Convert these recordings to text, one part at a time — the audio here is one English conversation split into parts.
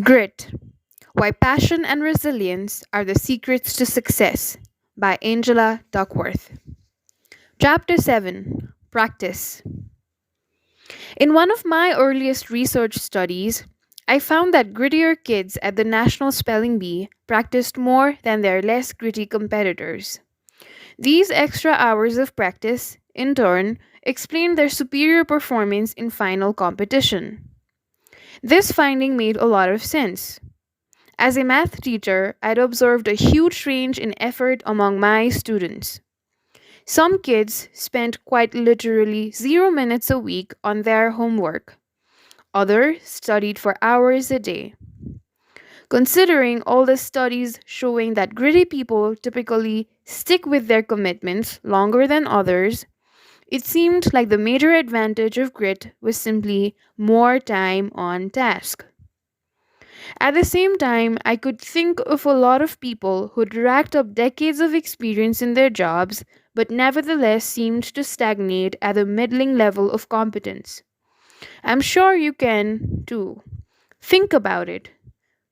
Grit: Why Passion and Resilience Are the Secrets to Success by Angela Duckworth. Chapter 7: Practice. In one of my earliest research studies, I found that grittier kids at the National Spelling Bee practiced more than their less gritty competitors. These extra hours of practice, in turn, explained their superior performance in final competition. This finding made a lot of sense. As a math teacher, I'd observed a huge range in effort among my students. Some kids spent quite literally 0 minutes a week on their homework. Others studied for hours a day. Considering all the studies showing that gritty people typically stick with their commitments longer than others, it seemed like the major advantage of grit was simply more time on task. At the same time, I could think of a lot of people who'd racked up decades of experience in their jobs, but nevertheless seemed to stagnate at a middling level of competence. I'm sure you can too. Think about it.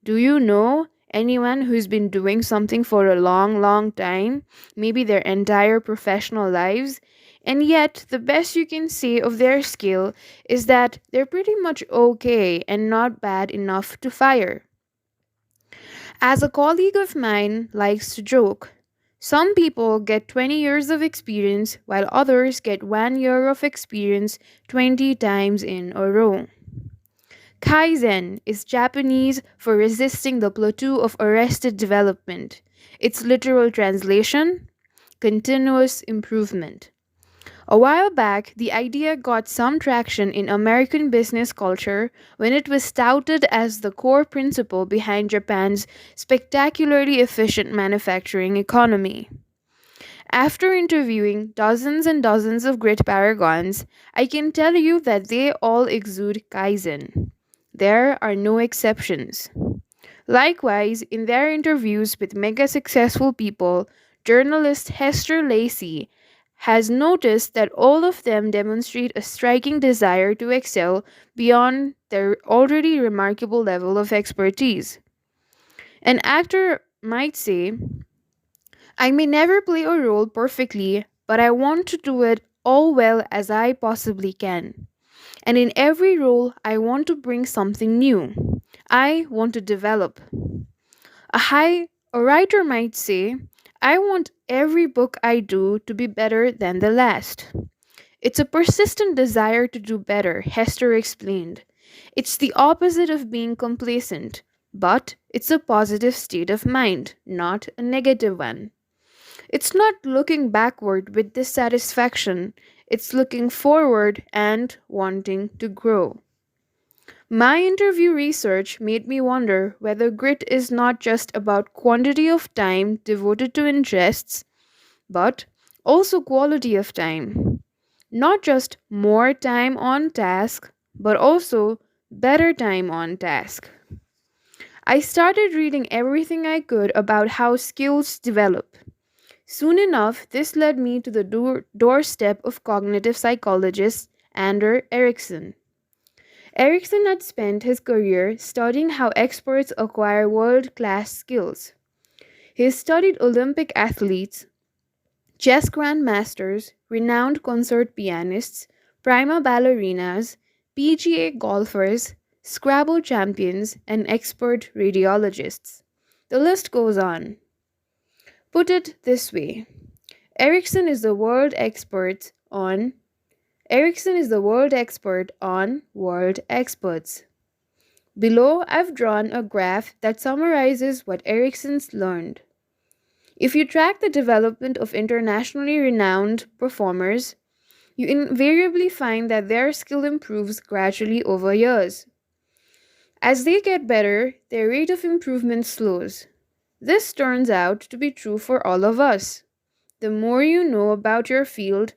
Do you know anyone who's been doing something for a long, long time, maybe their entire professional lives, and yet the best you can say of their skill is that they're pretty much okay and not bad enough to fire? As a colleague of mine likes to joke, some people get 20 years of experience while others get 1 year of experience 20 times in a row. Kaizen is Japanese for resisting the plateau of arrested development. Its literal translation: continuous improvement. A while back, the idea got some traction in American business culture when it was touted as the core principle behind Japan's spectacularly efficient manufacturing economy. After interviewing dozens and dozens of grit paragons, I can tell you that they all exude Kaizen. There are no exceptions. Likewise, in their interviews with mega successful people, journalist Hester Lacey has noticed that all of them demonstrate a striking desire to excel beyond their already remarkable level of expertise. An actor might say, I may never play a role perfectly, but I want to do it all well as I possibly can. And in every role, I want to bring something new. I want to develop. A writer might say, I want every book I do to be better than the last. It's a persistent desire to do better, Hester explained. It's the opposite of being complacent, but it's a positive state of mind, not a negative one. It's not looking backward with dissatisfaction, it's looking forward and wanting to grow. My interview research made me wonder whether grit is not just about quantity of time devoted to interests, but also quality of time. Not just more time on task, but also better time on task. I started reading everything I could about how skills develop. Soon enough, this led me to the doorstep of cognitive psychologist Ander Ericsson. Ericsson had spent his career studying how experts acquire world class skills. He studied Olympic athletes, chess grandmasters, renowned concert pianists, prima ballerinas, PGA golfers, Scrabble champions, and expert radiologists. The list goes on. Put it this way, Ericsson is the world expert on Ericsson is the world expert on world experts. Below, I've drawn a graph that summarizes what Ericsson's learned. If you track the development of internationally renowned performers, you invariably find that their skill improves gradually over years. As they get better, their rate of improvement slows. This turns out to be true for all of us. The more you know about your field,